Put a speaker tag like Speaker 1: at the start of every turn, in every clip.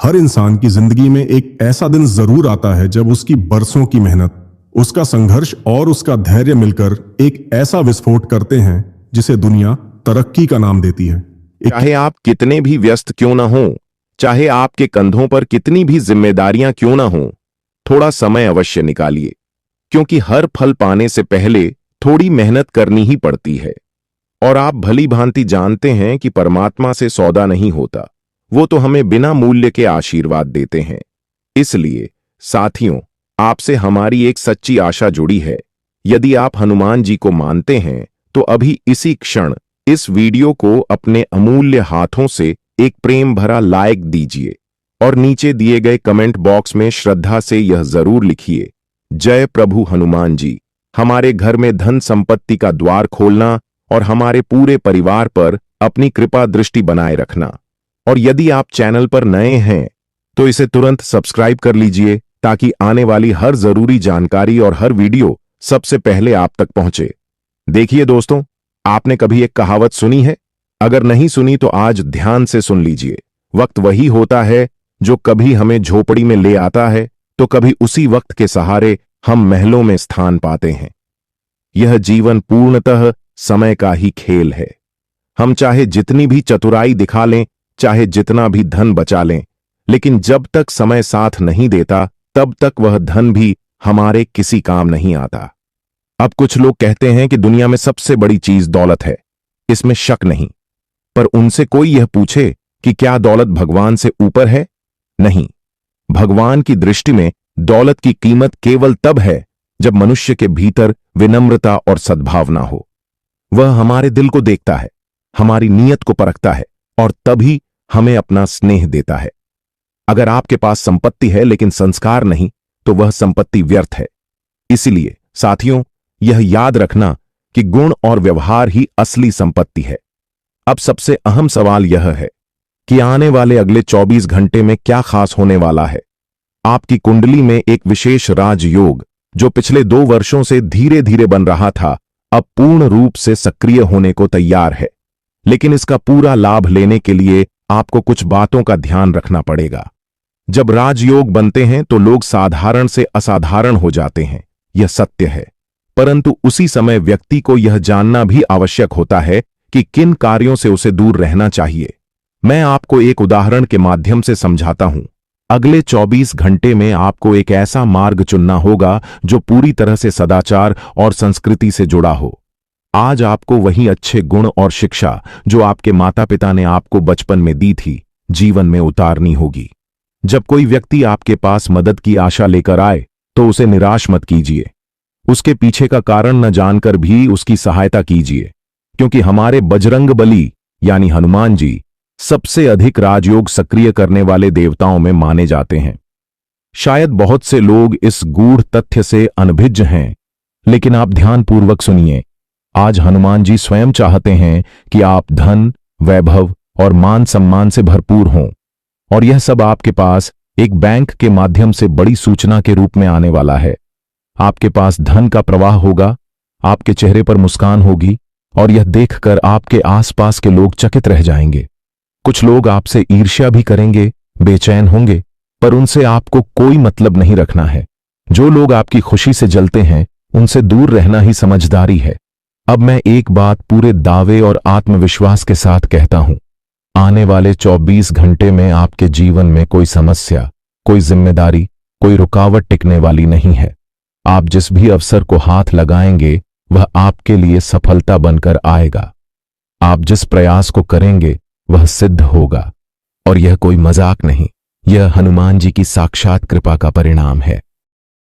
Speaker 1: हर इंसान की जिंदगी में एक ऐसा दिन जरूर आता है जब उसकी बरसों की मेहनत, उसका संघर्ष और उसका धैर्य मिलकर एक ऐसा विस्फोट करते हैं जिसे दुनिया तरक्की का नाम देती है।
Speaker 2: चाहे आप कितने भी व्यस्त क्यों ना हो, चाहे आपके कंधों पर कितनी भी जिम्मेदारियां क्यों ना हो, थोड़ा समय अवश्य निकालिए, क्योंकि हर फल पाने से पहले थोड़ी मेहनत करनी ही पड़ती है। और आप भली भांति जानते हैं कि परमात्मा से सौदा नहीं होता, वो तो हमें बिना मूल्य के आशीर्वाद देते हैं। इसलिए साथियों, आपसे हमारी एक सच्ची आशा जुड़ी है। यदि आप हनुमान जी को मानते हैं तो अभी इसी क्षण इस वीडियो को अपने अमूल्य हाथों से एक प्रेम भरा लाइक दीजिए और नीचे दिए गए कमेंट बॉक्स में श्रद्धा से यह जरूर लिखिए, जय प्रभु हनुमान जी। हमारे घर में धन संपत्ति का द्वार खोलना और हमारे पूरे परिवार पर अपनी कृपा दृष्टि बनाए रखना। और यदि आप चैनल पर नए हैं तो इसे तुरंत सब्सक्राइब कर लीजिए ताकि आने वाली हर जरूरी जानकारी और हर वीडियो सबसे पहले आप तक पहुंचे। देखिए दोस्तों, आपने कभी एक कहावत सुनी है? अगर नहीं सुनी तो आज ध्यान से सुन लीजिए। वक्त वही होता है जो कभी हमें झोपड़ी में ले आता है तो कभी उसी वक्त के सहारे हम महलों में स्थान पाते हैं। यह जीवन पूर्णतः समय का ही खेल है। हम चाहे जितनी भी चतुराई दिखा लें, चाहे जितना भी धन बचा लें, लेकिन जब तक समय साथ नहीं देता तब तक वह धन भी हमारे किसी काम नहीं आता। अब कुछ लोग कहते हैं कि दुनिया में सबसे बड़ी चीज दौलत है, इसमें शक नहीं। पर उनसे कोई यह पूछे कि क्या दौलत भगवान से ऊपर है? नहीं। भगवान की दृष्टि में दौलत की कीमत केवल तब है जब मनुष्य के भीतर विनम्रता और सद्भावना हो। वह हमारे दिल को देखता है, हमारी नीयत को परखता है और तभी हमें अपना स्नेह देता है। अगर आपके पास संपत्ति है लेकिन संस्कार नहीं तो वह संपत्ति व्यर्थ है। इसलिए साथियों, यह याद रखना कि गुण और व्यवहार ही असली संपत्ति है। अब सबसे अहम सवाल यह है कि आने वाले अगले 24 घंटे में क्या खास होने वाला है। आपकी कुंडली में एक विशेष राजयोग जो पिछले 2 वर्षों से धीरे धीरे बन रहा था, अब पूर्ण रूप से सक्रिय होने को तैयार है। लेकिन इसका पूरा लाभ लेने के लिए आपको कुछ बातों का ध्यान रखना पड़ेगा। जब राजयोग बनते हैं तो लोग साधारण से असाधारण हो जाते हैं, यह सत्य है। परंतु उसी समय व्यक्ति को यह जानना भी आवश्यक होता है कि किन कार्यों से उसे दूर रहना चाहिए। मैं आपको एक उदाहरण के माध्यम से समझाता हूं। अगले 24 घंटे में आपको एक ऐसा मार्ग चुनना होगा जो पूरी तरह से सदाचार और संस्कृति से जुड़ा हो। आज आपको वही अच्छे गुण और शिक्षा जो आपके माता पिता ने आपको बचपन में दी थी, जीवन में उतारनी होगी। जब कोई व्यक्ति आपके पास मदद की आशा लेकर आए तो उसे निराश मत कीजिए। उसके पीछे का कारण न जानकर भी उसकी सहायता कीजिए, क्योंकि हमारे बजरंगबली यानी हनुमान जी सबसे अधिक राजयोग सक्रिय करने वाले देवताओं में माने जाते हैं। शायद बहुत से लोग इस गूढ़ तथ्य से अनभिज्ञ हैं, लेकिन आप ध्यानपूर्वक सुनिए। आज हनुमान जी स्वयं चाहते हैं कि आप धन, वैभव और मान सम्मान से भरपूर हों, और यह सब आपके पास एक बैंक के माध्यम से बड़ी सूचना के रूप में आने वाला है। आपके पास धन का प्रवाह होगा, आपके चेहरे पर मुस्कान होगी और यह देखकर आपके आसपास के लोग चकित रह जाएंगे। कुछ लोग आपसे ईर्ष्या भी करेंगे, बेचैन होंगे, पर उनसे आपको कोई मतलब नहीं रखना है। जो लोग आपकी खुशी से जलते हैं उनसे दूर रहना ही समझदारी है। अब मैं एक बात पूरे दावे और आत्मविश्वास के साथ कहता हूं, आने वाले 24 घंटे में आपके जीवन में कोई समस्या, कोई जिम्मेदारी, कोई रुकावट टिकने वाली नहीं है। आप जिस भी अवसर को हाथ लगाएंगे वह आपके लिए सफलता बनकर आएगा। आप जिस प्रयास को करेंगे वह सिद्ध होगा, और यह कोई मजाक नहीं, यह हनुमान जी की साक्षात कृपा का परिणाम है।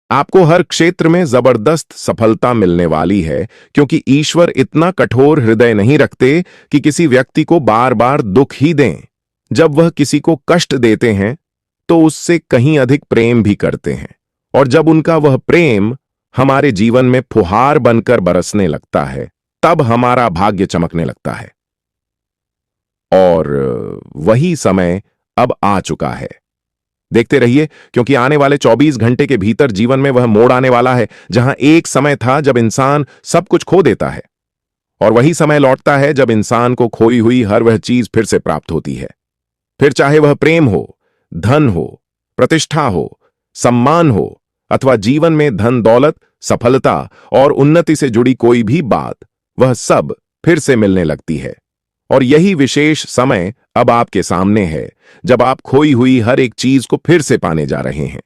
Speaker 2: आपको हर क्षेत्र में जबरदस्त सफलता मिलने वाली है, क्योंकि ईश्वर इतना कठोर हृदय नहीं रखते कि किसी व्यक्ति को बार बार दुख ही दें। जब वह किसी को कष्ट देते हैं तो उससे कहीं अधिक प्रेम भी करते हैं, और जब उनका वह प्रेम हमारे जीवन में फुहार बनकर बरसने लगता है तब हमारा भाग्य चमकने लगता है। और वही समय अब आ चुका है। देखते रहिए, क्योंकि आने वाले 24 घंटे के भीतर जीवन में वह मोड़ आने वाला है जहां एक समय था जब इंसान सब कुछ खो देता है, और वही समय लौटता है जब इंसान को खोई हुई हर वह चीज फिर से प्राप्त होती है। फिर चाहे वह प्रेम हो, धन हो, प्रतिष्ठा हो, सम्मान हो अथवा जीवन में धन दौलत, सफलता और उन्नति से जुड़ी कोई भी बात, वह सब फिर से मिलने लगती है। और यही विशेष समय अब आपके सामने है, जब आप खोई हुई हर एक चीज को फिर से पाने जा रहे हैं।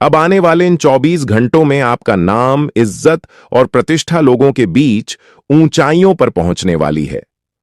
Speaker 2: अब आने वाले इन 24 घंटों में आपका नाम, इज्जत और प्रतिष्ठा लोगों के बीच ऊंचाइयों पर पहुंचने वाली है।